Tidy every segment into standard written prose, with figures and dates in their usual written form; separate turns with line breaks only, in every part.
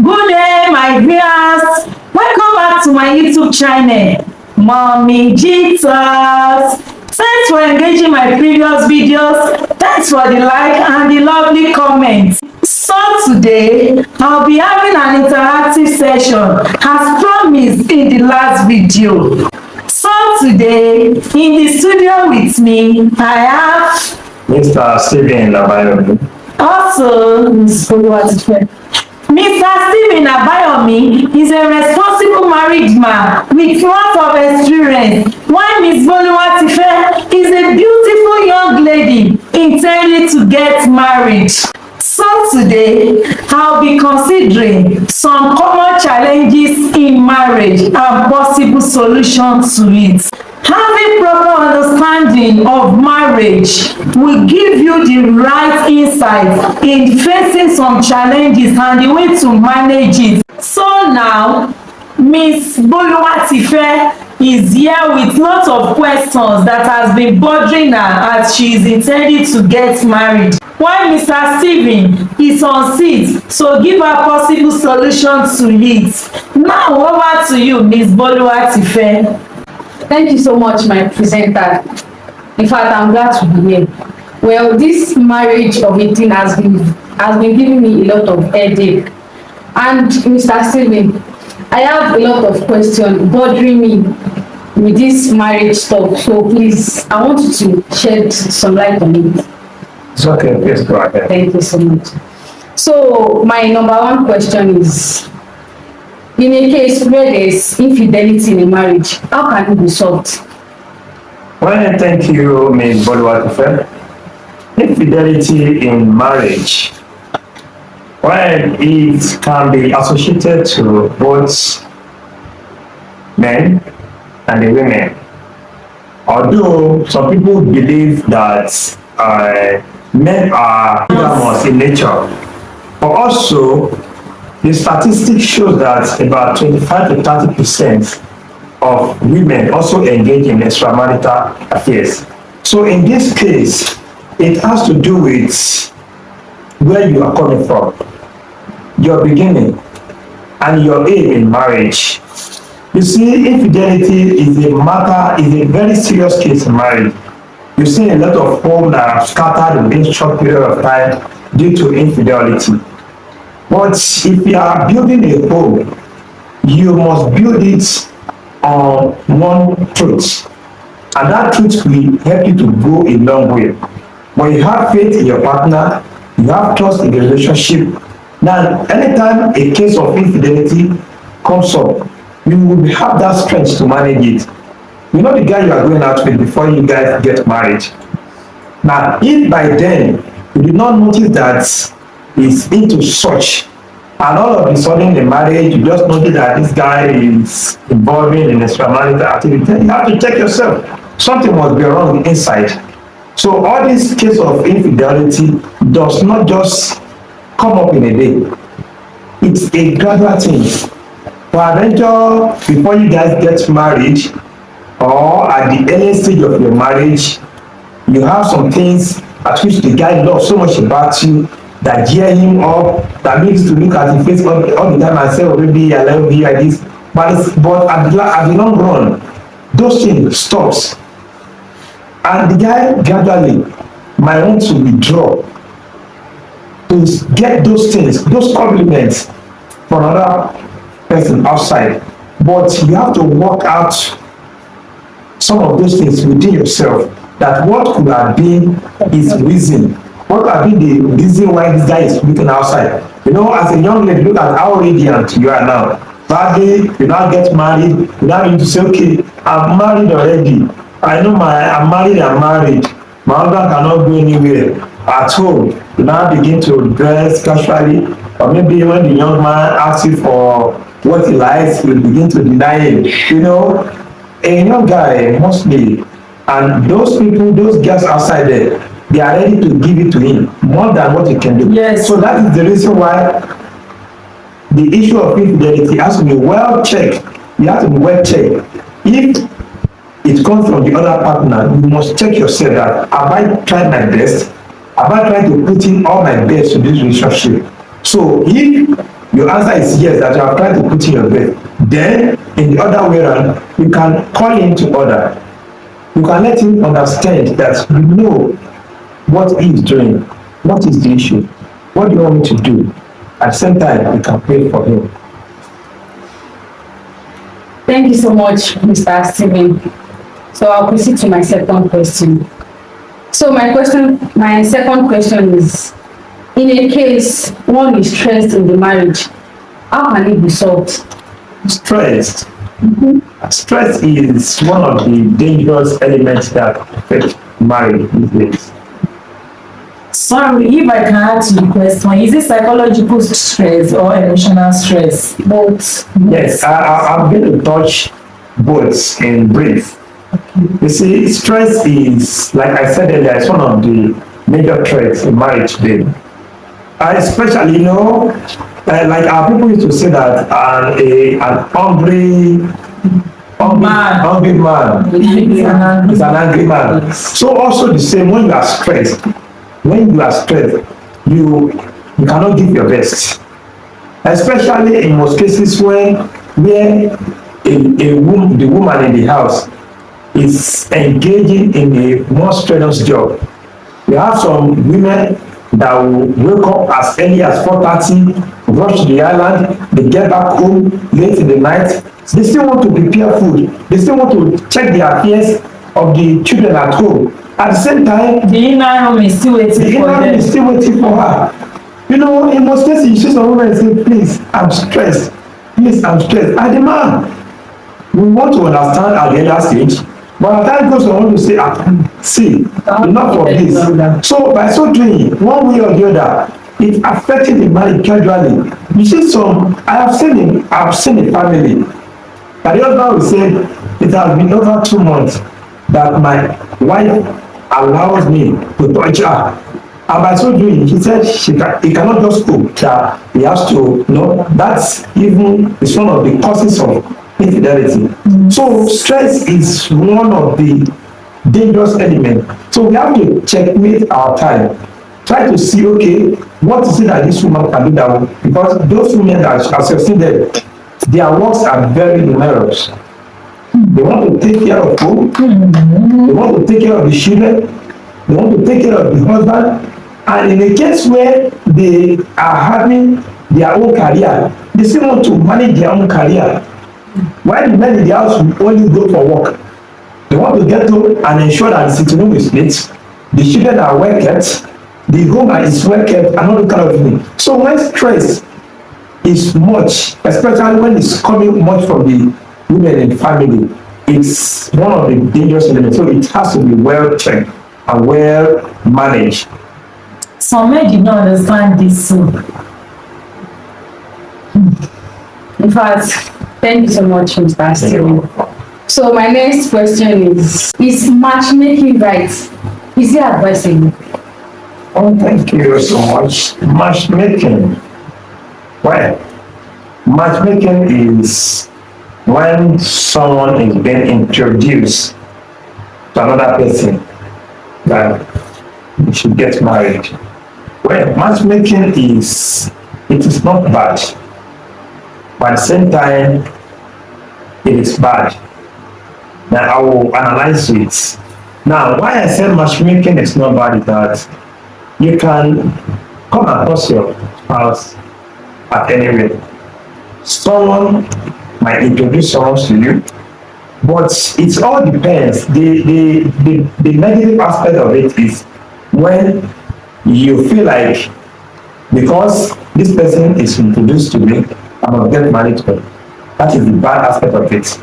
Good day, my viewers. Welcome back to my YouTube channel, Mommy Jesus. Thanks for engaging my previous videos. Thanks for the like and the lovely comments. So today, I'll be having an interactive session as promised in the last video. So today, in the studio with me, I have
Mr. Stephen Abayomi.
also Ms. Boluwatife. Mr. Stephen Abayomi is a responsible married man with lots of experience, while Ms. Boluwatife is a beautiful young lady intending to get married. So today, I'll be considering some common challenges in marriage and possible solutions to it. Having proper understanding of marriage will give you the right insight in facing some challenges and the way to manage it. So now, Ms. Boluwatife is here with lots of questions that has been bothering her as she is intending to get married, while Mr. Stephen is on seat to give her possible solutions to it. Now over to you, Ms. Boluwatife.
Thank you so much, my presenter. In fact, I'm glad to be here. Well, this marriage of 18 has been giving me a lot of headache. And Mr. Stephen, I have a lot of questions bothering me with this marriage stuff. So please, I want you to shed some light on it.
It's okay, please go ahead.
Thank you so much. So my number one question is, in a case where there is infidelity in a marriage, how can it be solved?
Well, thank you, Ms. Boluwatife. Infidelity in marriage, well, it can be associated to both men and the women. Although some people believe that men are polygamous in nature, but also the statistics show that about 25 to 30% of women also engage in extramarital affairs. So in this case, it has to do with where you are coming from, your beginning, and your aim in marriage. You see, infidelity is a very serious case in marriage. You see a lot of homes that are scattered within a short period of time due to infidelity. But if you are building a home, you must build it on one truth. And that truth will help you to go a long way. When you have faith in your partner, you have trust in the relationship. Now, anytime a case of infidelity comes up, you will have that strength to manage it. You know the guy you are going out with before you guys get married. Now, if by then you did not notice that is into such, and all of a sudden in the marriage you just notice that this guy is involving in extramarital activity, you have to check yourself. Something must be wrong inside. So all this case of infidelity does not just come up in a day. It's a gradual thing. Peradventure, before you guys get married, or at the early stage of your marriage, you have some things at which the guy loves so much about you that gear him up, that makes you to look at his face all the time and say, oh baby, I love you like this. But at the long run, those things stops. And the guy gradually might want to withdraw to get those things, those compliments from another person outside. But you have to work out some of those things within yourself, that what could have been his reason. What have been the reason why this guy is looking outside? You know, as a young lady, look at how radiant you are now. Badly, you now get married, you now need to say, okay, I'm married already. I know I'm married. My husband cannot go anywhere. At home, you now begin to dress casually, or maybe when the young man asks you for what he likes, you begin to deny him. You know, a young guy mostly, and those people, those girls outside there, they are ready to give it to him more than what he can do.
Yes.
So that is the reason why the issue of infidelity has to be well checked. You have to be well checked. If it comes from the other partner, you must check yourself that have I tried my best? Have I tried to put in all my best to this relationship? So if your answer is yes, that you have tried to put in your best. Then, in the other way around, you can call him to order. You can let him understand that you know what he is doing, what is the issue, what do you want me to do. At the same time, you can pray for him.
Thank you so much, Mr. Stephen. So I'll proceed to my second question. So my second question is, in a case one is stressed in the marriage, how can it be solved?
Stress. Stress is one of the dangerous elements that affect marriage these days.
Sorry, if I can add to the question, is it psychological stress or emotional stress?
Both.
Yes, I'm going to touch both in brief. You see, stress is, like I said earlier, it's one of the major threats in marriage today. Especially, like our people used to say that an hungry man is an angry man. So also the same, when you are stressed, you cannot give your best. Especially in most cases where the woman in the house is engaging in a more strenuous job. You have some women that will wake up as early as 4:30, rush to the island, they get back home late in the night. They still want to prepare food. They still want to check the affairs of the children at home. At the same time,
the inner home is still waiting
for her. In most cases, you see some women say, please, I'm stressed. Please, I'm stressed. And the man, we want to understand at the other stage, but at time goes, I want to say, see, enough of this. So by so doing, one way or the other, it's affecting the marriage gradually. You see I've seen a family that the husband will say, it has been over 2 months that my wife allows me to touch her. And by so doing, he said he cannot just cook, that he has to, that's even is one of the causes of infidelity. So stress is one of the dangerous elements. So we have to checkmate our time. Try to see, okay, what is it that this woman can do that? Because those women that as you've seen them, their works are very numerous. They want to take care of home, they want to take care of the children, they want to take care of the husband, and in a case where they are having their own career, they still want to manage their own career. While the men in the house will only go for work, they want to get home and ensure that the sitting room is neat, the children are well kept, the home is well kept, and all that kind of thing. So when stress is much, especially when it's coming much from the women in the family, it's one of the dangerous elements. So it has to be well checked and well managed.
Some men did not understand this.
In fact, thank you so much, Mr. Stephen. So my next question is matchmaking right? Is it advisable?
Oh, thank you so much. Matchmaking. Well, matchmaking is when someone is being introduced to another person that you should get married. Well, matchmaking is not bad, but at the same time, it is bad. Now I will analyze it. Now, why I say matchmaking is not bad is that you can come across your spouse at any rate. Someone might introduce someone to you, but it all depends. The negative aspect of it is when you feel like, because this person is introduced to me, I must get married to her. That is the bad aspect of it.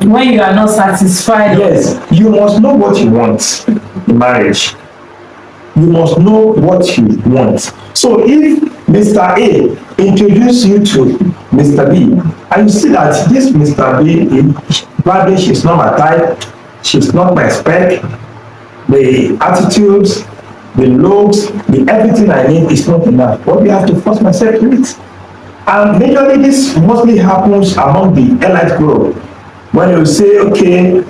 When you are not satisfied.
Yes, you must know what you want in marriage. You must know what you want. So if Mr. A introduces you to Mr. B, and you see that this Mr. B, probably she's not my type, she's not my spec, the attitudes, the looks, the everything I need is not enough. What do you have to force myself to it? And majorly this mostly happens among the elite group. When you say, okay,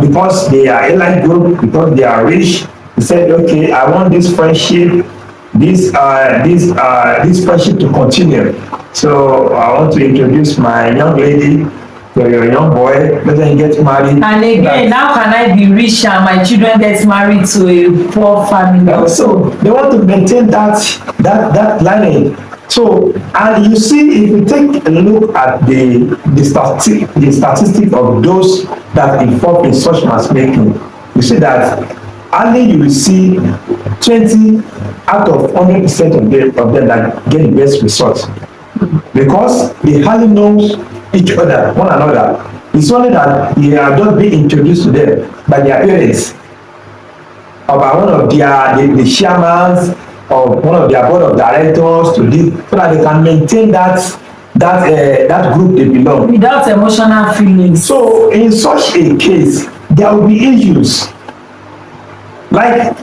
because they are elite group, because they are rich, you say, okay, I want this friendship, this friendship to continue. So I want to introduce my young lady to your young boy. Let them get married.
And again, how can I be rich and my children get married to a poor family?
So they want to maintain that lineage. So, and you see, if you take a look at the statistic of those that involve in such matchmaking, you see that only you will see 20 out of 100% of them that get the best results, because they hardly know each other, one another. It's only that they are just being introduced to them by their parents, or by one of the chairmans of one of their board of directors, to this, so that they can maintain that group they belong.
Without emotional feelings.
So in such a case, there will be issues. Like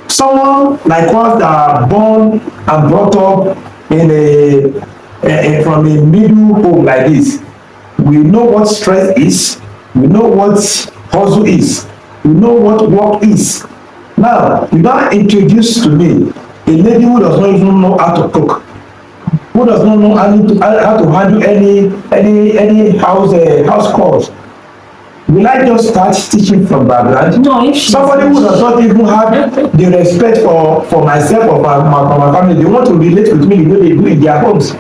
someone like us that are born and brought up in from a middle home like this, we know what stress is, we know what hustle is, we know what work is. Now, you now introduce to me a lady who does not even know how to cook, who does not know how to handle any house chores. Will I just start teaching from background?
No, if
somebody who does not even have the respect for myself or for my family, they want to relate with me the way they do in their homes.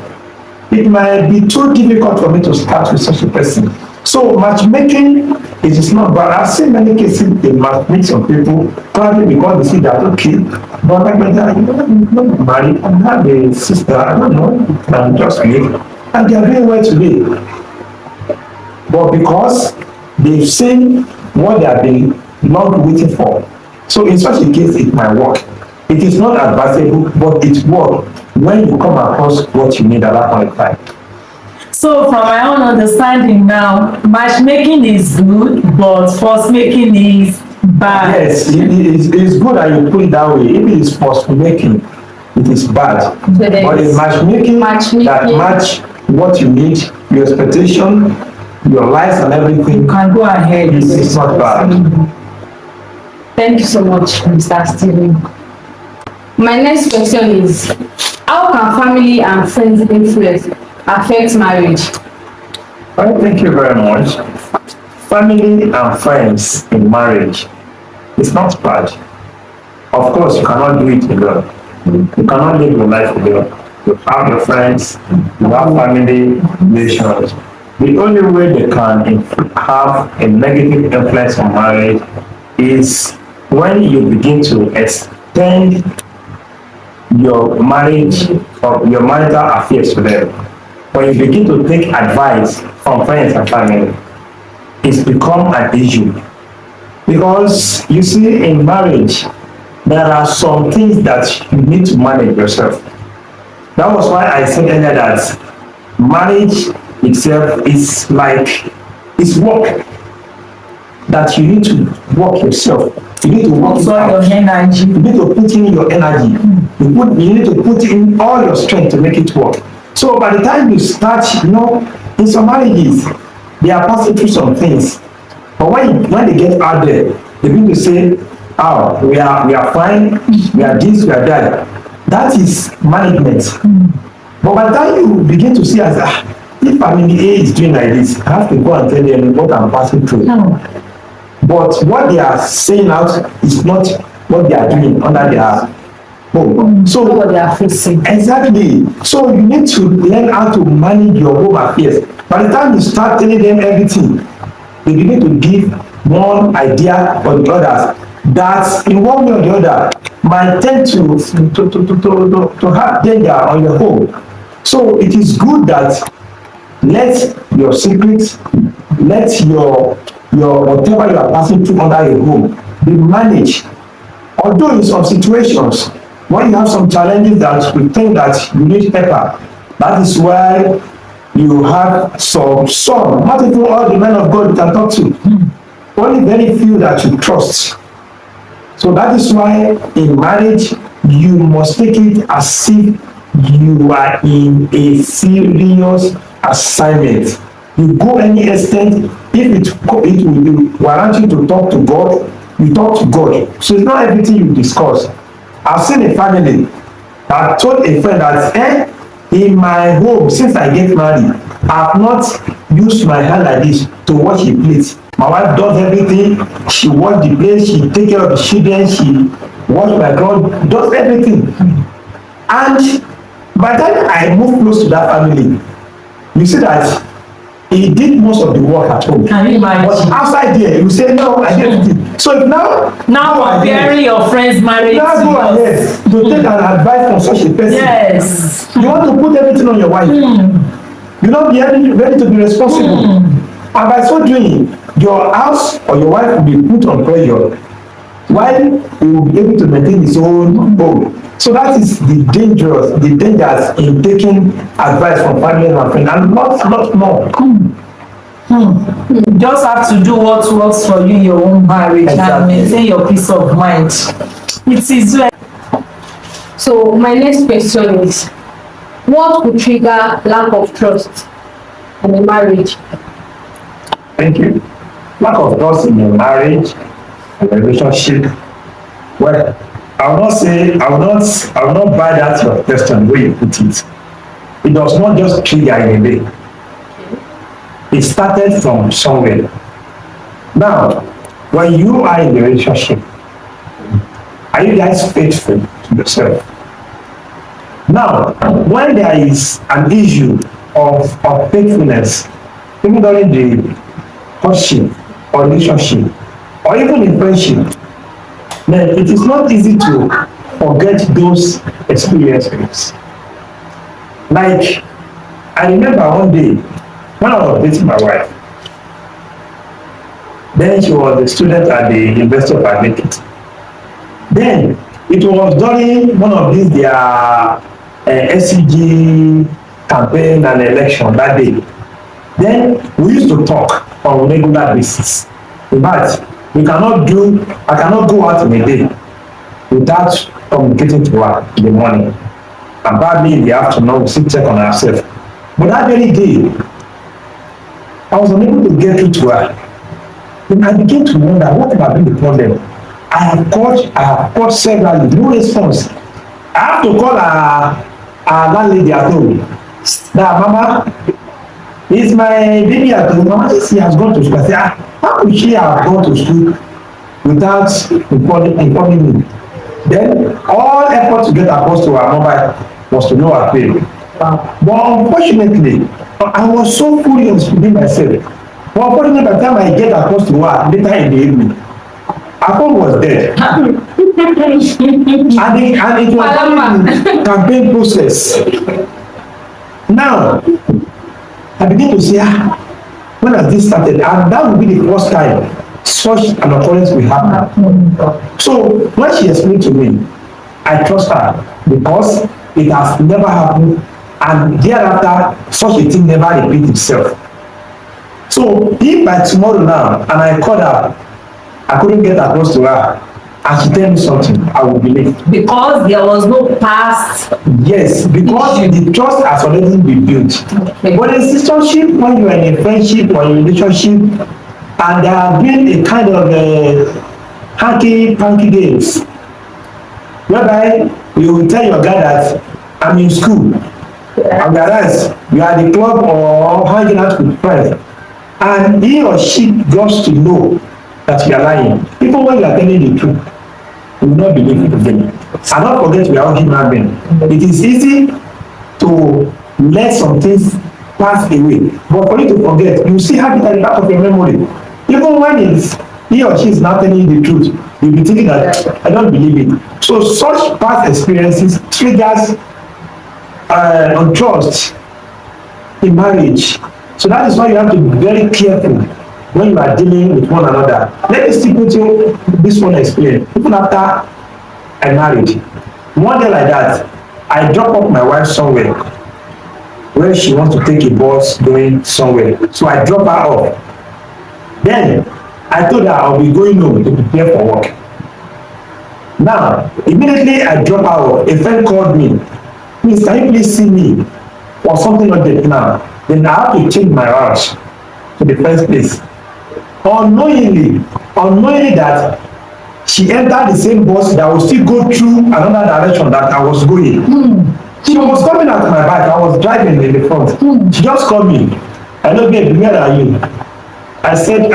It might be too difficult for me to start with such a person. So matchmaking is not bad. I've seen many cases they matchmake some people probably because they see that, okay, but like my dad, you don't marry and have a sister, I don't know, can just live, and they are doing well today. But because they've seen what they have been long waiting for. So in such a case, it might work. It is not advisable, but it works when you come across what you need at that point in time.
So from my own understanding now, matchmaking is good, but force making is bad.
Yes, it's good that you put it that way. If it is force making, it is bad. But in matchmaking that match what you need, your expectation, your life and everything,
You can go ahead.
it's not bad.
Thank you so much, Mr. Stephen. My next question is, how can family and friends influence affect marriage?
Well, thank you very much. Family and friends in marriage, it's not bad. Of course, you cannot do it alone. You cannot live your life alone. You have your friends, you have family relations. The only way they can have a negative influence on marriage is when you begin to extend your marriage or your marital affairs to them. When you begin to take advice from friends and family, it's become an issue. Because you see, in marriage, there are some things that you need to manage yourself. That was why I said earlier that marriage itself is like, it's work that you need to work yourself. You need to work
your energy.
You need to put in your energy. You need to put in all your strength to make it work. So by the time you start, in some marriages, they are passing through some things. But when they get out there, they begin to say, oh, we are fine, we are this, we are that. That is management. But by the time you begin to see as, if family A is doing like this, I have to go and tell them what I'm passing through. But what they are saying out is not what they are doing under their home. So
what they are facing.
Exactly. So you need to learn how to manage your home affairs. By the time you start telling them everything, they begin to give one idea or the others that in one way or the other might tend to have danger on your home. So it is good that let your secrets, let your whatever you are passing through under your home be managed. Although in some situations, when you have some challenges that you think that you need help, that is why you have some, not even all the men of God you can talk to, only very few that you trust. So that is why in marriage, you must take it as if you are in a serious assignment. You go any extent, if it will warrant you to talk to God, you talk to God. So it's not everything you discuss. I've seen a family I told a friend that in my home since I get married, I have not used my hand like this to wash the plate. My wife does everything. She wash the plate, she take care of the children, she wash my clothes, does everything. And by the time I move close to that family, you see that he did most of the work at home.
Can you imagine?
But outside there, you say, no, I did everything. So if now
Comparing your friend's marriage
now
to
go
yours.
ahead to take an advice from such a person.
Yes.
You want to put everything on your wife. You not be ready to be responsible. And by so doing, your house or your wife will be put on pressure while he will be able to maintain his own home. So that is the dangers in taking advice from family and friends, and not more.
You just have to do what works for you in your own marriage and
Exactly.
maintain your peace of mind. It is well.
So my next question is, what could trigger lack of trust in a marriage?
Thank you. Lack of trust in a marriage and a relationship. Well, I will not buy that your question the way you put it. It does not just trigger in a day. It started from somewhere. Now, when you are in a relationship, are you guys faithful to yourself? Now, when there is an issue of faithfulness, even during the courtship or relationship, or even in friendship, then it is not easy to forget those experiences. Like, I remember one day when I was dating my wife, then she was a student at the University of Adelaide. Then it was during one of these their SCG campaign and election that day. Then we used to talk on a regular basis. In fact, I cannot go out in a day without communicating to her in the morning. And probably in the afternoon, we still check on ourselves. But that very day, I was unable to get through to her. Then I began to wonder what might be the problem. I have called several, no response. I have to call our landlady at home. That Mama, is my baby at home? Mama says she has gone to school. I say, how could she have gone to school without informing me? Then all effort to get across to her mobile was to know her pain. But unfortunately, I was so furious within myself. But unfortunately, by the time I get across to her later in the evening, her phone was dead. and it was during the campaign process. Now, I begin to say, when has this started? And that will be the first time such an occurrence will happen. So when she explained to me, I trust her because it has never happened, and thereafter such a thing never repeat itself. So if by tomorrow now and I call her, I couldn't get across to her and she tell me something, I will believe.
Because there was no past.
Yes, because the trust has already been built.
Okay.
But in relationship, when you are in a friendship or in a relationship, and there have been a kind of hanky-panky games, whereby you will tell your guy that I'm in school, and whereas you are at the club or hanging out with friends, and he or she gets to know that you are lying, even when you are telling the truth, you will not believe it again. And don't forget, we are all human beings. It is easy to let some things pass away, but for you to forget, you still have it at the back of your memory. Even when he or she is not telling you the truth, you'll be thinking that I don't believe it. So such past experiences triggers untrust in marriage. So that is why you have to be very careful when you are dealing with one another. Let me stick with you this one explain. Even after I married, one day like that, I drop off my wife somewhere where she wants to take a bus going somewhere. So I drop her off. Then I told her I'll be going home to prepare for work. Now, immediately I drop her off. A friend called me. Please, can you please see me for something urgent now? Then I have to change my house to the first place. Unknowingly that she entered the same bus that will still go through another direction that I was going. She was coming at my back. I was driving in the front. She just called me. Hello, babe, where are you? I said,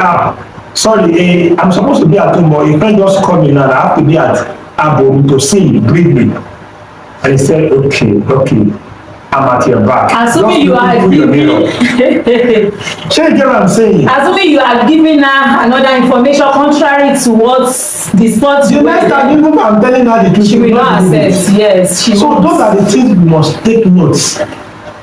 sorry, I'm supposed to be at home, but a friend just called me now. I have to be at Abo to see you briefly. And he said, okay, I'm at your back.
Assuming you are giving,
Shall you get what I'm saying?
assuming you are giving her another information contrary to what the sports.
The next time, even if I'm telling her the truth,
she will not accept. Yes, she
so
won't.
those are the things we must take notes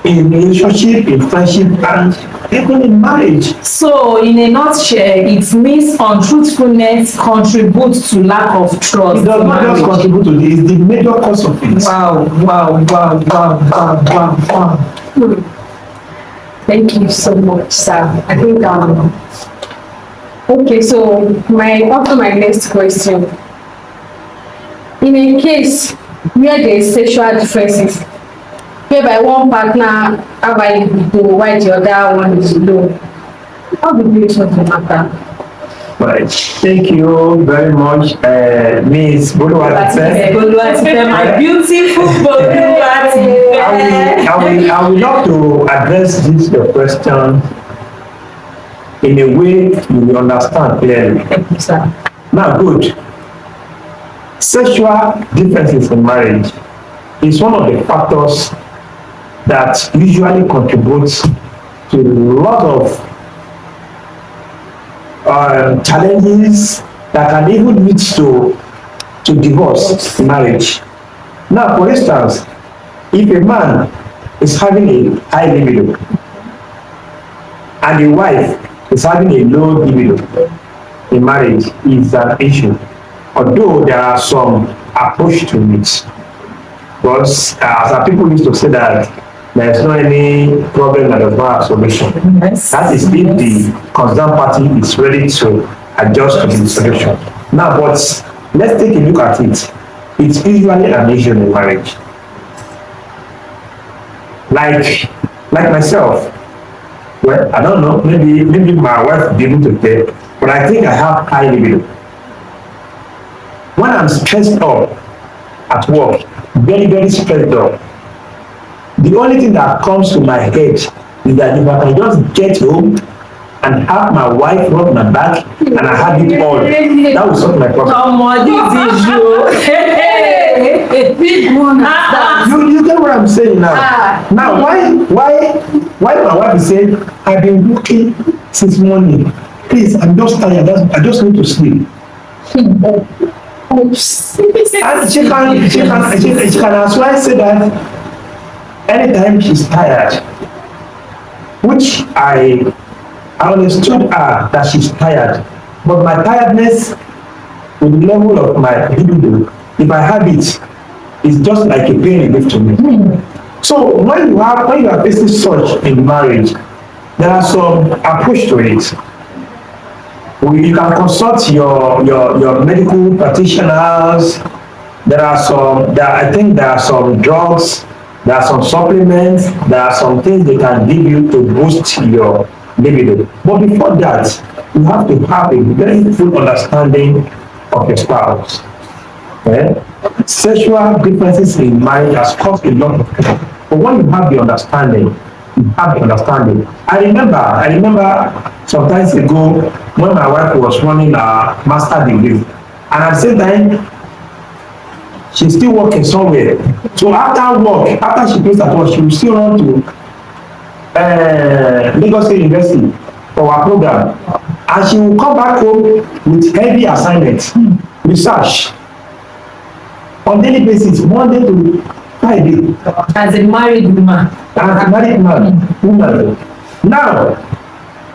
in relationship, in friendship, and even in marriage.
So, in a nutshell, it means untruthfulness contributes to lack of trust.
It does not just contribute to this, it's the major cause of it.
Wow.
Thank you so much, sir. I think okay, so after my next question. In a case where there is sexual differences, whereby one partner have a libido while the other one is low, how do you resolve the matter?
Right. Thank you very much, Ms. Boluwatife.
My beautiful Boluwatife.
I will love to address this your question in a way you will understand clearly.
Thank you, sir.
Now, good. Sexual differences in marriage is one of the factors that usually contributes to a lot of challenges that can even lead to divorce in marriage. Now, for instance, if a man is having a high libido and a wife is having a low libido in marriage, is an issue. Although there are some approach to it, but as people used to say that there is no any problem that does not have solution.
Yes.
That is if the concerned party is ready to adjust to the solution. Now, but let's take a look at it. It's usually an issue in marriage. Like myself, well, I don't know, maybe my wife will be able to tell, but I think I have high libido. When I'm stressed up at work, very, very stressed up, the only thing that comes to my head is that if I can just get home and have my wife rub my back and I have it all, that will solve my problem.
Big one.
You get what I'm saying now? Now, why my wife is saying, I've been working since morning. Please, I'm just tired. I just need to sleep. And she can as well say that anytime she's tired, which I understood her that she's tired, but my tiredness with the level of my libido, if I have it, it's just like a pain relief to me. So when you are facing such in marriage, there are some approach to it. You can consult your medical practitioners. I think there are some drugs, there are some supplements, there are some things they can give you to boost your libido. But before that, you have to have a very full understanding of your spouse. Okay? Sexual differences in marriage has caused a lot of trouble. But when you have the understanding, I remember some times ago when my wife was running a master degree, and at the same time she's still working somewhere. So after work, after she goes at work, she will still run to Lagos State University for her program, and she will come back home with heavy assignments, research on daily basis, Monday to Friday.
As a married woman.
As a married woman. Now,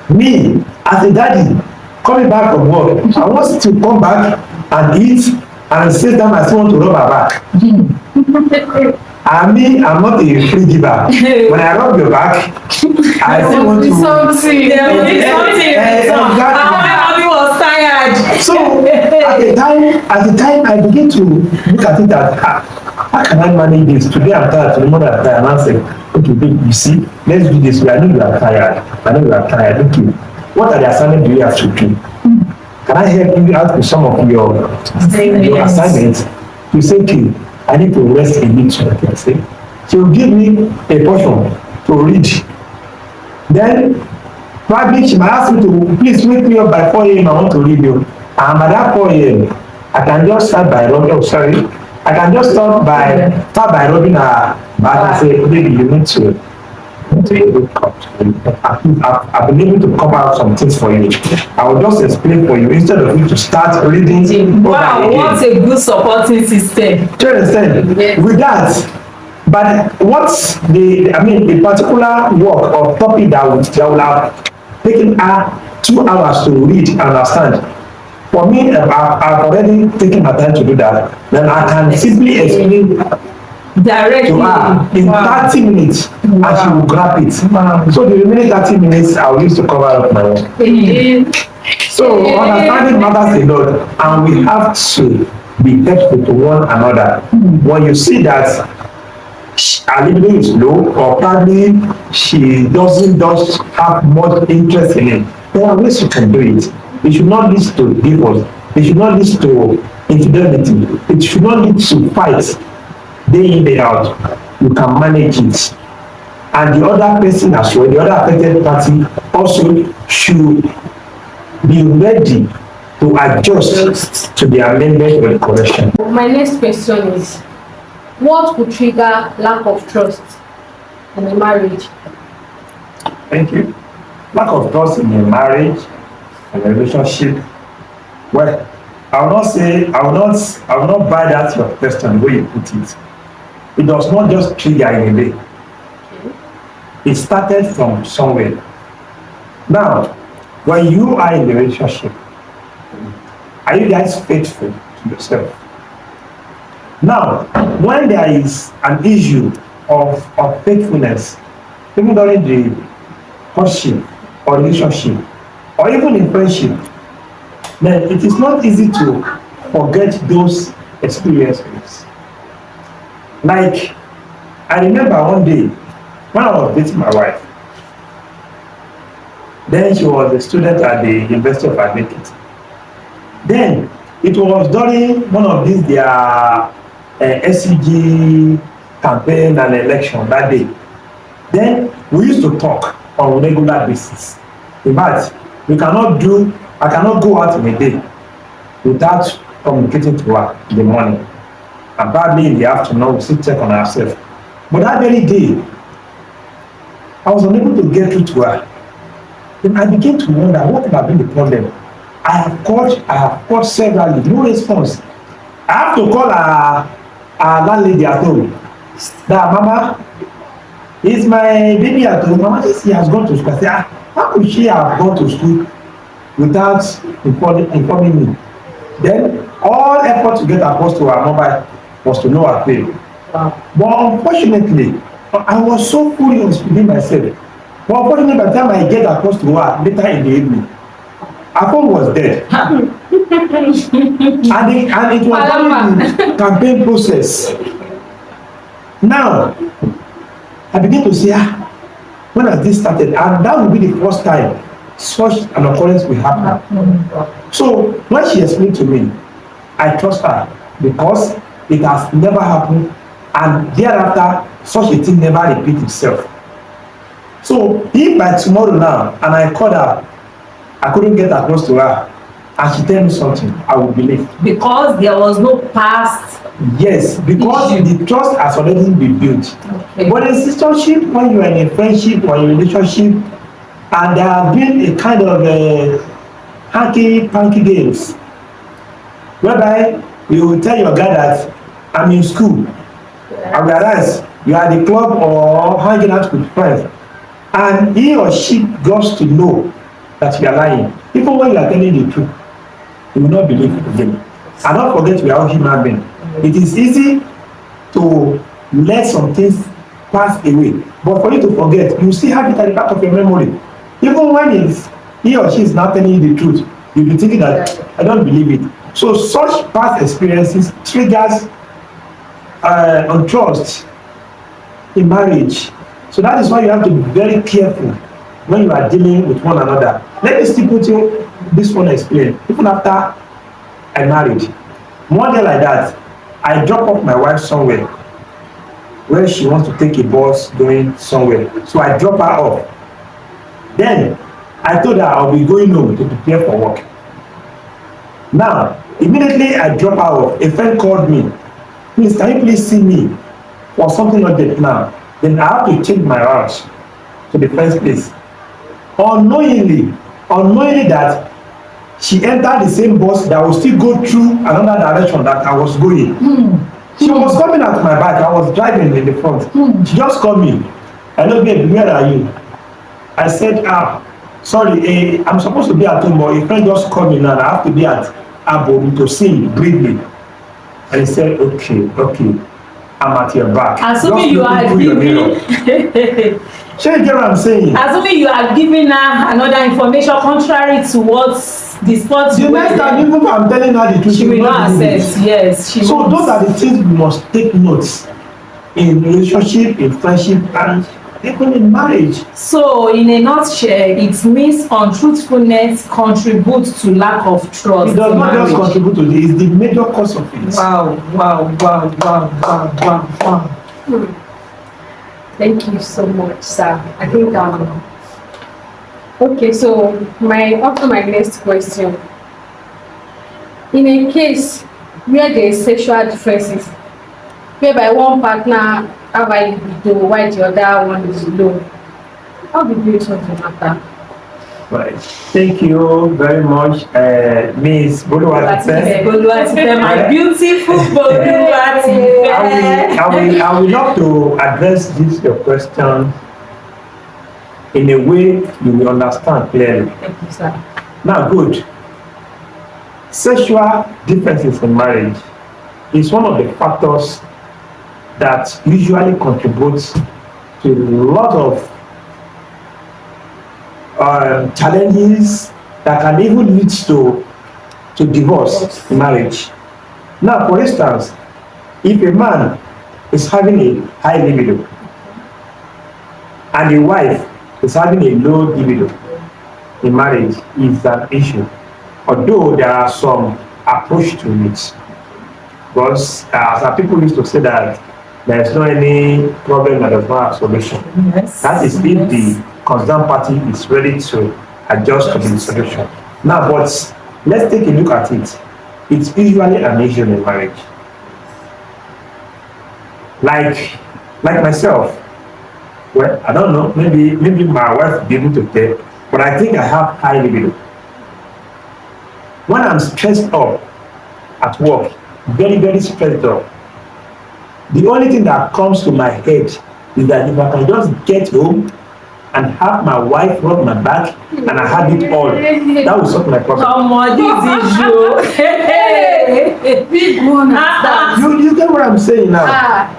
me as a daddy coming back from work, I want to come back and eat and sit down. I still want to rub her back. I'm not a free giver. When I rub your back, I still want to.
Something. Mommy was tired.
So at the time I begin to look at it that how can I manage this? Today I'm tired, tomorrow I'm tired. And I say, okay, babe, you see, let's do this. I know you are tired. Okay. What are the assignments do you have to do? can I help you out with some of your assignments? You say, okay, I need to rest a little. I say, she will give me a portion to read. Then probably she might ask me to please wake me up by 4 a.m. I want to read you. And by that 4 a.m., I can just start by rubbing. Oh, sorry. I can just start by rubbing her back and say, baby, you need to wake up. I've been able to cover up some things for you. I will just explain for you instead of you to start reading.
Wow, what a good supporting system.
Do you understand?
Yes.
With that, but what's the particular work or topic that will have taken her 2 hours to read and understand. For me, I've already taken my time to do that. Then I can simply explain
Directly
to her in 30 minutes and she will grab it. So the remaining 30 minutes I will use to cover up my work. So understanding matters a lot, and we have to be helpful to one another. When you see that her libido is low, or probably she doesn't just have much interest in it, there are ways you can do it. It should not lead to divorce. It should not lead to infidelity. It should not lead to fights day in, day out. You can manage it. And the other person as well, the other affected party also should be ready to adjust to the amendment or the correction.
My next question is, what could trigger lack of trust in a marriage?
Thank you. Lack of trust in a marriage and a relationship. Well, I will not buy that your question the way you put it. It does not just trigger in a day. It started from somewhere. Now, when you are in a relationship, are you guys faithful to yourself? Now, when there is an issue of faithfulness, even during the courtship or relationship, or even in friendship, then it is not easy to forget those experiences. Like, I remember one day when I was dating my wife, then she was a student at the University of Adelaide. Then it was during one of these their SCG campaign and election that day. Then we used to talk on a regular basis. In fact, I cannot go out in a day without communicating to her in the morning. And probably in the afternoon we still check on ourselves. But that very day, I was unable to get through to her. Then I began to wonder what could have been the problem. I have called severally, no response. I have to call our landlady at home. That Mama, is my baby at home? Mama says he has gone to school. I say, how could she have gone to school without informing me? Then all effort to get across to her mobile was to no avail. But unfortunately, I was so furious within myself. But unfortunately, by the time I get across to her later in the evening, her phone was dead. and it was during the campaign process. Now, I begin to say, when has this started? And that will be the first time such an occurrence will happen. So when she explained to me, I trust her because it has never happened, and thereafter such a thing never repeat itself. So if by tomorrow now and I called her, I couldn't get across to her and she tell me something, I will believe.
Because there was no past.
Yes, because the trust has already been built. Okay. But in sistership, when you are in a friendship or a relationship, and there have been a kind of hanky-panky games, whereby you will tell your guy that I'm in school, and whereas you are at the club or hanging out with friends, and he or she goes to know that you are lying, even when you are telling the truth, you will not believe it again. And don't forget, we are all human beings. It is easy to let some things pass away, but for you to forget, you still have it at the back of your memory. Even when he or she is not telling you the truth, you'll be thinking that I don't believe it. So such past experiences triggers untrust in marriage. So that is why you have to be very careful when you are dealing with one another. Let me still put you this one explained, even after I married, one day like that, I drop off my wife somewhere where she wants to take a bus going somewhere. So I drop her off. Then I told her I'll be going home to prepare for work. Now, immediately I drop her off. A friend called me. Please, can you please see me for something like that now? Then I have to change my route to the first place. Unknowingly that she entered the same bus that will still go through another direction that I was going. She was coming at my back. I was driving in the front. She just called me. Hello, babe, where are you? I said, sorry, I'm supposed to be at home, but a friend just called me now. And I have to be at Abomi to sing briefly. And he said, okay, I'm at your back.
Assuming you are giving.
So you get what I'm saying?
Assuming you are giving her another information contrary to what the sport.
The next time, even if I'm telling her the truth,
she will not accept. Yes, she
so
won't.
Those are the things we must take notes in relationship, in friendship, and even in marriage.
So, in a nutshell, it means untruthfulness contributes to lack of trust.
It does not just contribute to this; it's the major cause of it.
Wow.
Thank you so much, sir. I think okay, so my next question. In a case where there is sexual differences, whereby one partner have a libido while the other one is low, how do you solve the matter?
Right. Thank you very much, Ms.
Boluwatife, my beautiful Boluwatife.
I will love to address your question in a way you will understand clearly.
Thank you, sir.
Now, good. Sexual differences in marriage is one of the factors that usually contributes to a lot of challenges that can even lead to divorce in marriage. Now, for instance, if a man is having a high libido and a wife is having a low libido in marriage, is an issue. Although there are some approach to it, because as our people used to say that there is not any problem that does not have solution.
Yes.
That is if the concerned party is ready to adjust to the solution. Now, but let's take a look at it. It's usually an issue in marriage. Like myself, well, I don't know, maybe my wife will be able to tell, but I think I have high libido. When I'm stressed up at work, very, very stressed up, the only thing that comes to my head is that if I can just get home and have my wife rub my back and I have it all, that will solve my problem.
Big one.
You get what I'm saying now?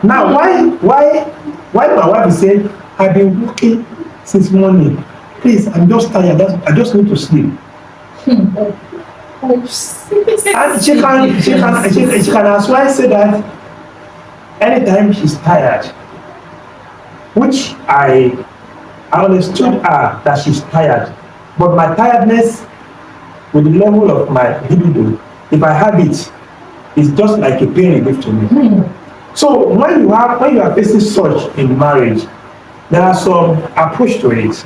Now, why my wife is saying, I've been working since morning. Please, I'm just tired. I just need to sleep. And she can as well say that anytime she's tired, which I understood her that she's tired, but my tiredness with the level of my libido, if I have it, it's just like a pain relief to me. So when you are facing such in marriage, there are some approach to it.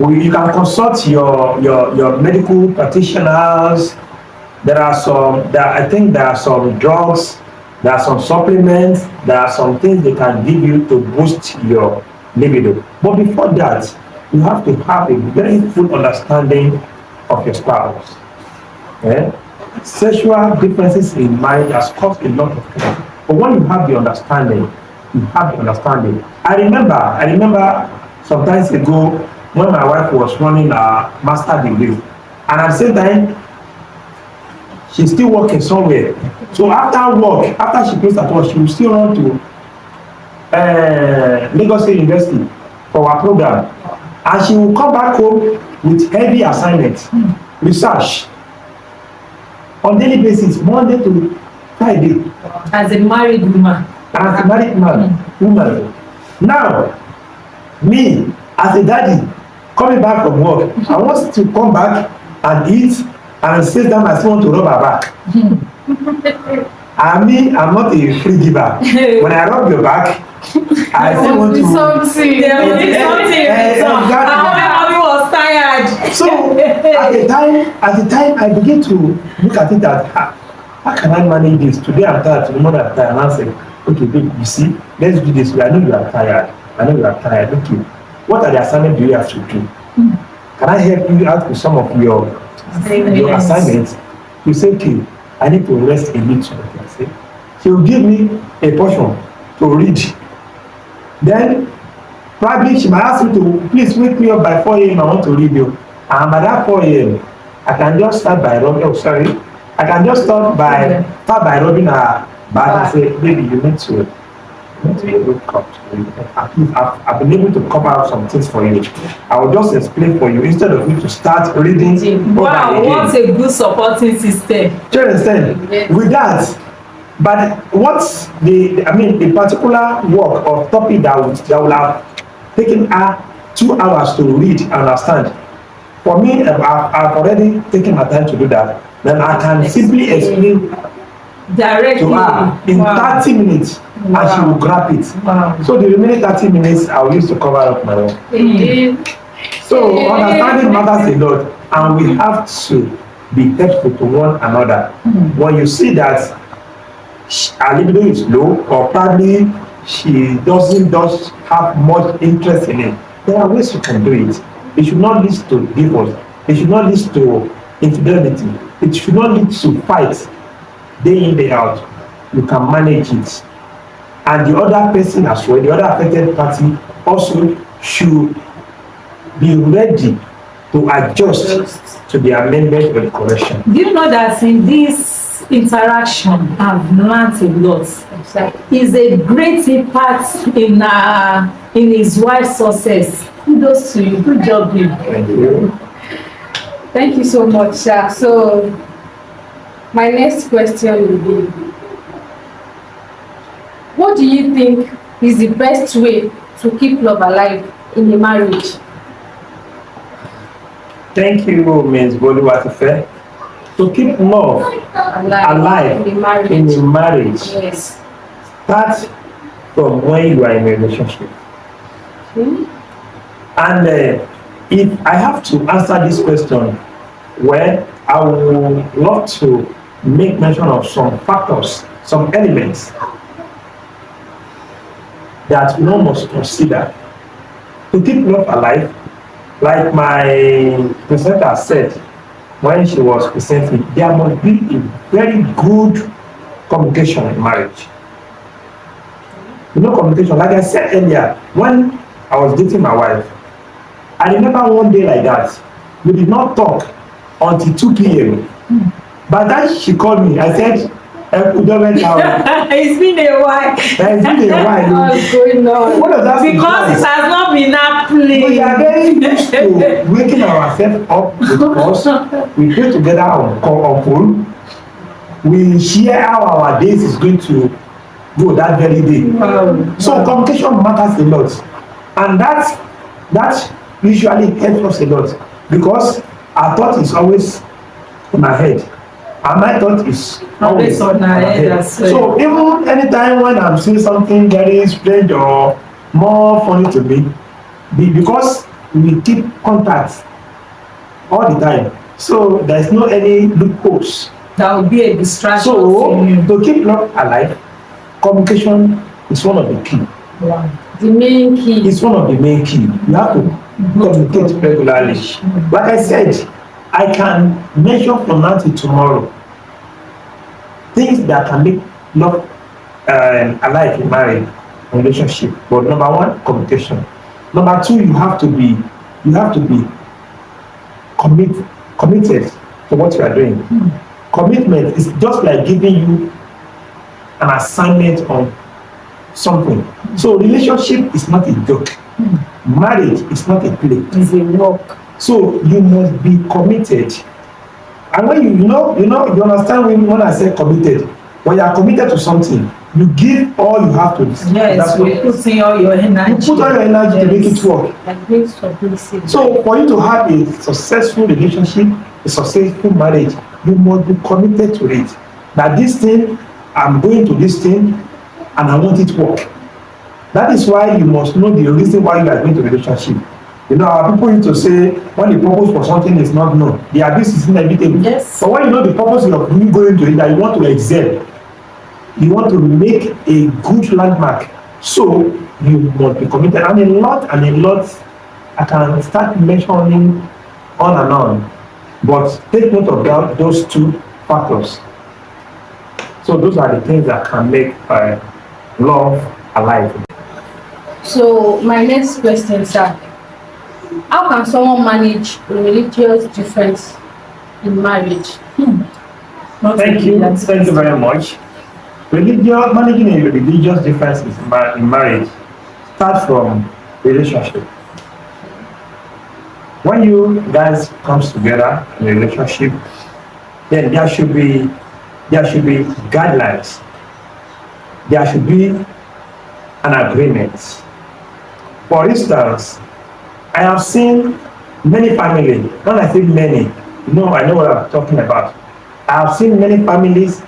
You can consult your medical practitioners. I think there are some drugs, there are some supplements, there are some things they can give you to boost your libido. But before that, you have to have a very full understanding of your spouse. Sexual differences in marriage has caused a lot of pain. But when you have the understanding, I remember some time ago when my wife was running a master degree, and at the same time, she's still working somewhere. So after work, after she closed at work, she will still run to Lagos State University for her program, and she will come back home with heavy assignments, research on daily basis, Monday to Friday.
As a married woman.
Woman. Now, me as a daddy coming back from work, I want to come back and eat and sit down and still want to rub her back. I mean, I'm not a free giver. When I rub your back, I still want to.
Something.
There will be something.
Exactly.
Mommy was tired.
So at the time I begin to look at it that how can I manage this? Today I'm tired, tomorrow I'm tired, and I say, okay, babe, you see, let's do this. I know you are tired. Okay, what are the assignments do you have to do? Can I help you out with some of your assignments? You say, okay, I need to rest a little. I say, she will give me a portion to read. Then probably she might ask me to please wake me up by 4 a.m. I want to read you. And by that 4 a.m. I can just start by rubbing. Oh, sorry. I can just start by rubbing her back and say, baby, you need to wake up. At least I've been able to cover up some things for you. I will just explain for you instead of you to start reading.
Wow, what a good supporting system.
Do you understand?
Yes.
With that, but what's the particular work or topic that will have taken her 2 hours to read and understand. For me, I've already taken my time to do that. Then I can simply explain
Directly
to her in 30 minutes and she will grab it.
Wow.
So the remaining 30 minutes I will use to cover up my work. So understanding matters a lot, and we have to be helpful to one another. When you see that her libido is low, or probably she doesn't just have much interest in it, there are ways you can do it. It should not lead to divorce. It should not lead to infidelity. It should not lead to fights day in, day out. You can manage it. And the other person as well, the other affected party also should be ready to adjust to the amendment or the correction.
Do you know that in this interaction I've learned a lot?
Exactly.
Is a great impact in his wife's success. Kudos to you. Good job, you.
Thank you.
Thank you so much, sir. So, my next question will be, what do you think is the best way to keep love alive in a marriage?
Thank you, Ms. Boluwatife. To keep love alive
in a marriage.
in a marriage,
Yes.
start from when you are in a relationship. And if I have to answer this question, well, I would love to make mention of some factors, some elements that one must consider to keep love alive. Like my presenter said when she was presenting, there must be a very good communication in marriage. You know, communication, like I said earlier, when I was dating my wife, I remember one day like that, we did not talk until 2 p.m. By the time she called me, I said,
It's been a while.
It's been a while.
What's going on?
What does that
Because it has not been happening.
We are very used to waking ourselves up with us. We pray together on phone. We share how our days is going to go that very day. So communication matters a lot, and that usually helps us a lot, because our thought is always in our head, and my thought is always
on our head.
So even anytime when I'm saying something very strange or more funny to me, because we keep contact all the time, so there's no any loopholes.
That would be a distraction.
So to keep love alive, communication is one of the key.
Wow.
The main key.
It's one of the main key. You have to communicate regularly. Like I said, I can measure from now till tomorrow things that can make love alive in marriage relationship. But number one, communication. Number two, you have to be committed to what you are doing. Commitment is just like giving you an assignment on something. So relationship is not a joke. Marriage is not a play.
It's a work.
So you must be committed. And when you understand when I say committed, when you are committed to something, you give all you have to this.
Yes, you put in all your energy.
You put all your energy to make it work.
That brings publicity.
So for you to have a successful relationship, a successful marriage, you must be committed to it. That this thing, I'm going to this thing, and I want it to work. That is why you must know the reason why you are going to relationship. You know, our people used to say, when the purpose for something is not known, the abyss is inevitable.
Yes.
But when you know the purpose of you going to it, that you want to excel, you want to make a good landmark, so you must be committed. And a lot, I can start mentioning on and on. But take note of that, those two factors. So those are the things that can make love alive.
So my next question, sir. How can someone manage a religious difference in marriage?
Thank you very much. Managing a religious difference in marriage starts from relationship. When you guys comes together in a relationship, then there should be guidelines. There should be an agreement. For instance, I have seen many families, when I say many, I know what I'm talking about. I have seen many families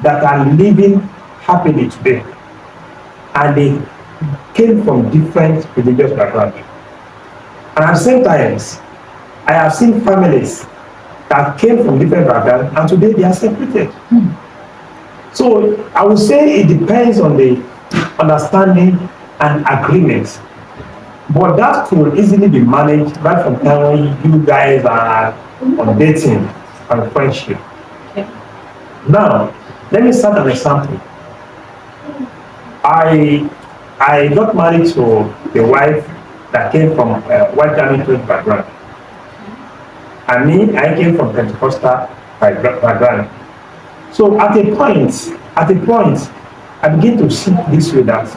that are living happily today, and they came from different religious backgrounds. And at the same time, I have seen families that came from different backgrounds, and today they are separated. So I would say it depends on the understanding and agreement. But that could easily be managed right from time when you guys are on dating and friendship.
Okay.
Now, let me start an example. I got married to a wife that came from a white army background. And me, I came from Pentecostal background. So at a point, I began to see this way that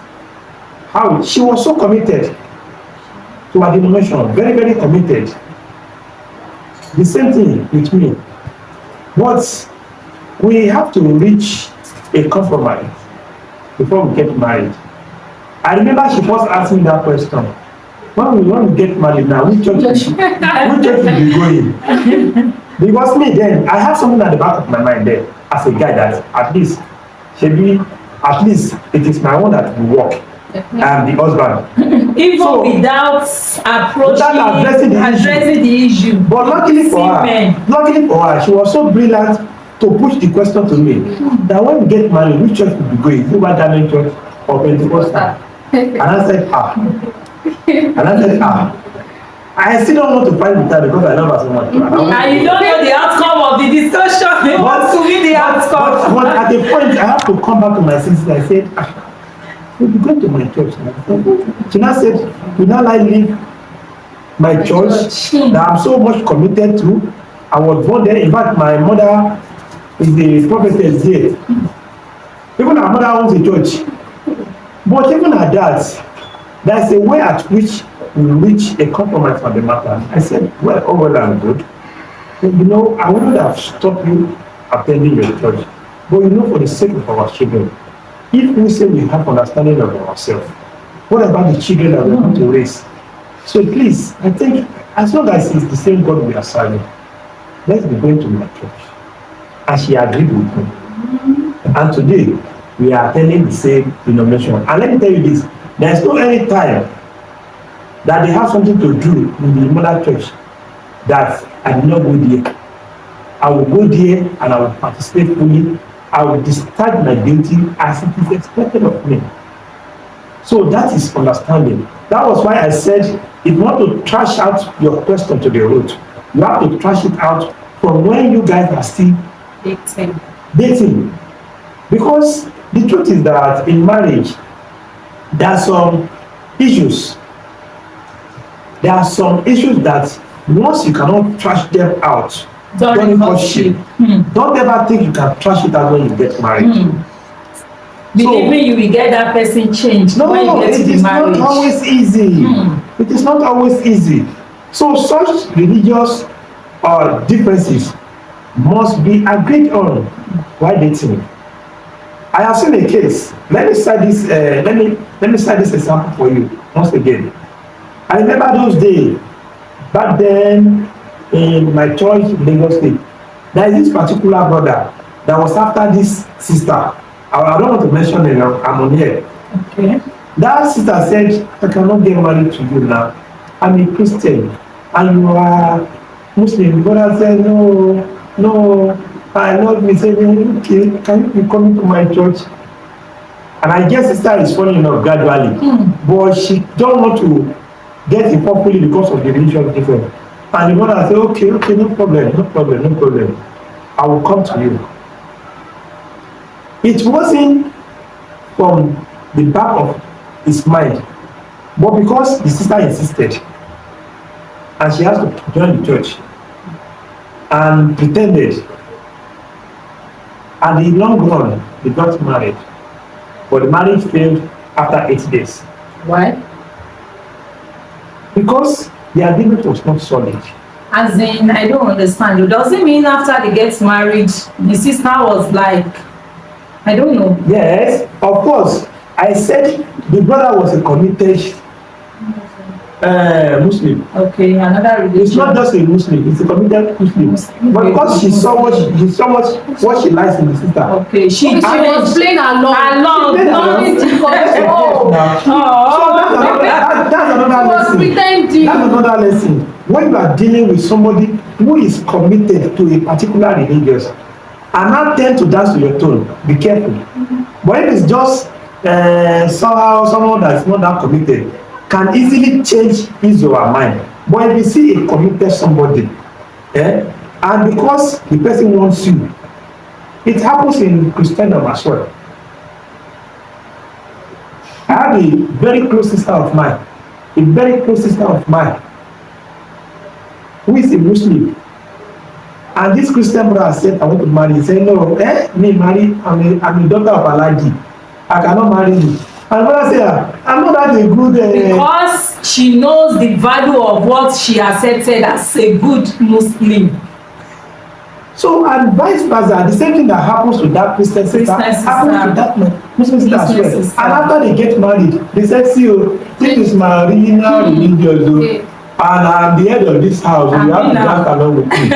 how she was so committed to her denomination, very, very committed. The same thing with me. But we have to reach a compromise before we get married. I remember she first asked me that question. When we get married now, which church will be going? Because me then, I have something at the back of my mind there as a guy that at least it is my own that will work. I am the husband.
Even without addressing the issue.
But luckily for her, she was so brilliant to push the question to me that when we get married, which church will be going? Jehovah's Garden Church or Pentecostal? And I said, I still don't want to fight with her because I love her so much.
And you don't know the outcome of the discussion. You want to be the outcome.
But at the point, I have to come back to my senses. I said, we'll be going to my church now. She now said, will now I leave my church that I'm so much committed to? I was born there. In fact, my mother is the prophetess there. Even her mother owns a church. But even at that, there's a way at which we reach a compromise on the matter. I said, well, all well and good. But, I wouldn't have stopped you attending your church. But for the sake of our children, if we say we have understanding of ourselves, what about the children that we want to raise? So please, I think as long as it's the same God we are serving, let's be going to my church. And she agreed with me. And today, we are attending the same denomination. And let me tell you this, there's no any time that they have something to do in the mother church that I did not go there. I will go there and I will participate fully. I will discharge my duty as it is expected of me. So that is understanding. That was why I said, if you want to trash out your question to the root, you have to trash it out from when you guys are still dating. Because the truth is that in marriage, there are some issues. There are some issues that once you cannot trash them out, don't ever think you can trash it out when you get married.
Believe me, you will get that person changed when you get to the marriage.
Not always easy. It is not always easy. So such religious differences must be agreed on while dating. I have seen a case. Let me cite this. Let me cite this example for you once again. I remember those days. Back then, in my church in Lagos State, there is this particular brother that was after this sister. I don't want to mention it now, I'm on here.
Okay.
That sister said, I cannot get married to you now. I'm a Christian and you are Muslim. The brother said, no, I love me. Say, okay, can you be coming to my church? And I guess sister is falling in love gradually. But she don't want to get involved fully because of the religious difference. And the brother said, okay, no problem. I will come to you. It wasn't from the back of his mind, but because the sister insisted, and she has to join the church, and pretended. And in the long run, they got married, but the marriage failed after 8 days.
Why?
Because the agreement was not solid.
As in, I don't understand you. Does it mean after they get married, the sister was like, I don't know.
Yes, of course. I said the brother was a committed Muslim.
Okay, another religion.
It's not just a Muslim, it's a committed Muslim. But because she saw what she likes in the sister.
Okay, she
was playing along.
Not to control.
So that's another lesson.
Pretending.
That's another lesson. When you are dealing with somebody who is committed to a particular religion and now tend to dance to your tone, be careful. But if it's just somehow someone that's not that committed, can easily change his or her mind. But if you see a committed somebody, and because the person wants you, it happens in Christendom as well. I have a very close sister of mine, who is a Muslim. And this Christian brother said, I want to marry. He said, no, me marry, I'm a daughter of Alhaji. I cannot marry you. And brother said, I'm not that a good...
Because she knows the value of what she accepted as a good Muslim.
So, and vice versa, the same thing that happens to that Christian sister happens to that Muslim sister as well. And after they get married, they say, see, this is my original religion, and I'm the head of this house, you have to dance along with me.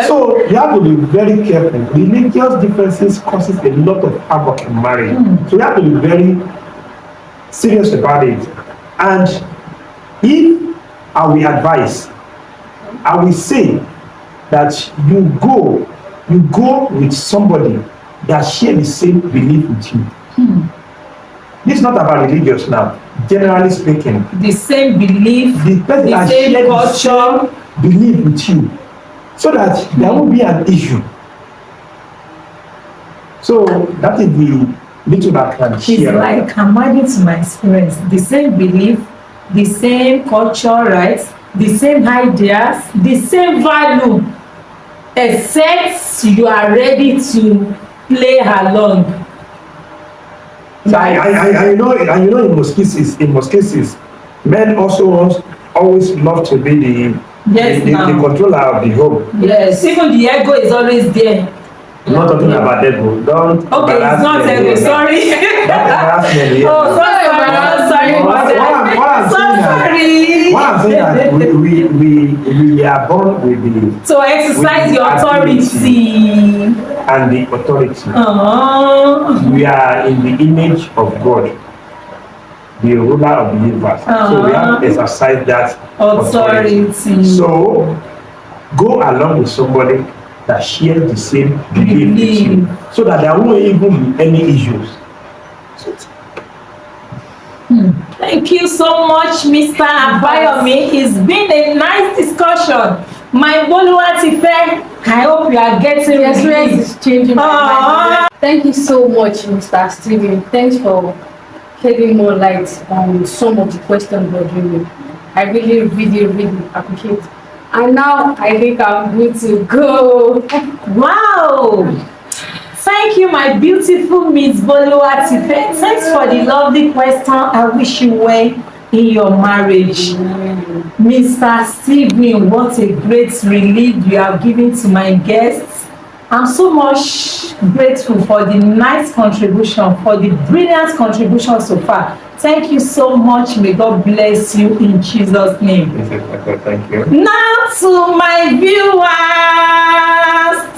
So, you have to be very careful. Religious differences causes a lot of havoc in marriage. So, you have to be very serious about it. And if I will advise, I will say that you go with somebody that share the same belief with you. This is not about religious now, generally speaking.
The same belief,
the person that share the same belief with you, so that there won't be an issue. So that is the little that can share.
It's like I'm adding to my experience. The same belief, the same culture, right? The same ideas, the same value, except you are ready to play along.
So I know in most cases, men also always love to be the controller of the home.
Yes, even the ego is always there.
I'm not talking about ego. Don't.
Okay, it's not ego. Sorry.
That's embarrassment.
Oh, sorry.
What I'm saying that we are born with the
to exercise your authority
and the authority. We are in the image of God, the ruler of the universe. So we have to exercise that authority. So go along with somebody that shares the same belief with you, so that there won't even be any issues.
Thank you so much, Mr. Abayomi. It's been a nice discussion. My Boluwatife, I hope you are getting
your experience is changing my mind. Thank you so much, Mr. Stephen. Thanks for shedding more light on some of the questions you're doing. I really appreciate it. And now I think I'm going to go.
Wow! Thank you, my beautiful Miss Boluwatife. Thanks for the lovely question. I wish you well in your marriage. Mr. Stephen, what a great relief you are giving to my guests. I'm so much grateful for the nice contribution, for the brilliant contribution so far. Thank you so much. May God bless you in Jesus' name.
Thank you.
Now to my viewers,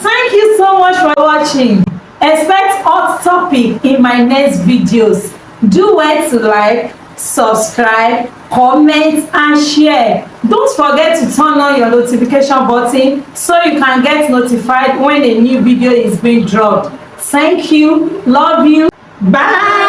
thank you so much for watching. Expect hot topic in my next videos. Do well to like, subscribe, comment and share. Don't forget to turn on your notification button so you can get notified when a new video is being dropped. Thank you. Love you. Bye.